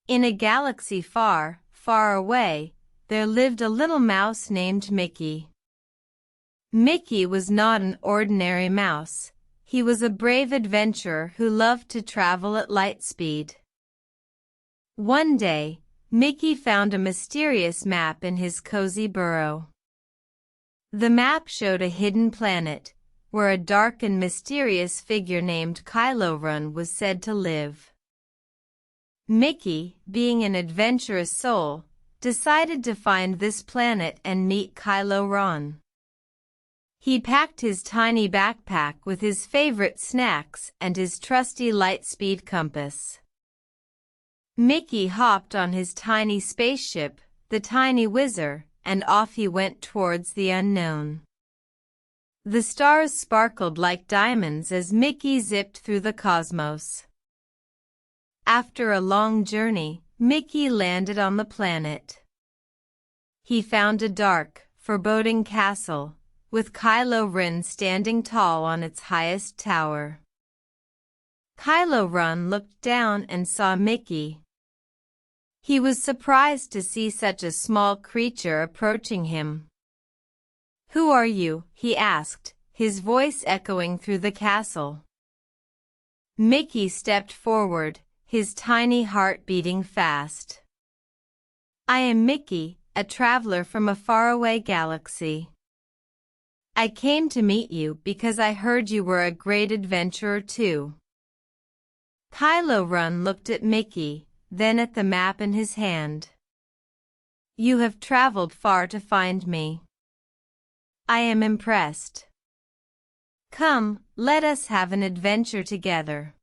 In a galaxy far, far away, there lived a little mouse named Mickey. Mickey was not an ordinary mouse. He was a brave adventurer who loved to travel at light speed. One day, Mickey found a mysterious map in his cozy burrow. The map showed a hidden planet, where a dark and mysterious figure named Kylo Ren was said to live. Mickey, being an adventurous soul, decided to find this planet and meet Kylo Ren. He packed his tiny backpack with his favorite snacks and his trusty Lightspeed compass. Mickey hopped on his tiny spaceship, the Tiny Whizzer, and off he went towards the unknown. The stars sparkled like diamonds as Mickey zipped through the cosmos. After a long journey, Mickey landed on the planet. He found a dark, foreboding castle, with Kylo Ren standing tall on its highest tower. Kylo Ren looked down and saw Mickey. He was surprised to see such a small creature approaching him. "Who are you?" he asked, his voice echoing through the castle. Mickey stepped forward, his tiny heart beating fast. "I am Mickey, a traveler from a faraway galaxy. I came to meet you because I heard you were a great adventurer too." Kylo Ren looked at Mickey, then at the map in his hand. "You have traveled far to find me. I am impressed. Come, let us have an adventure together."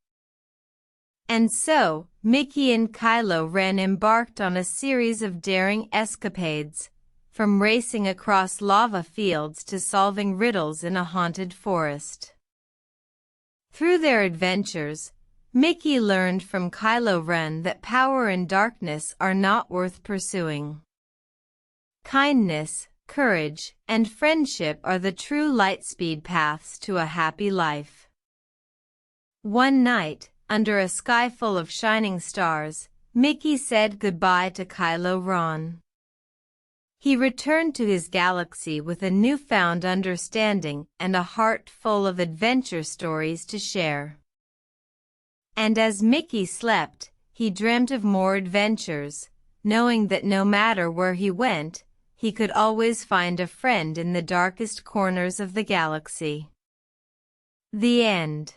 And so, Mickey and Kylo Ren embarked on a series of daring escapades, from racing across lava fields to solving riddles in a haunted forest. Through their adventures, Mickey learned from Kylo Ren that power and darkness are not worth pursuing. Kindness, courage, and friendship are the true Lightspeed paths to a happy life. One night, under a sky full of shining stars, Mickey said goodbye to Kylo Ren. He returned to his galaxy with a newfound understanding and a heart full of adventure stories to share. And as Mickey slept, he dreamt of more adventures, knowing that no matter where he went, he could always find a friend in the darkest corners of the galaxy. The end.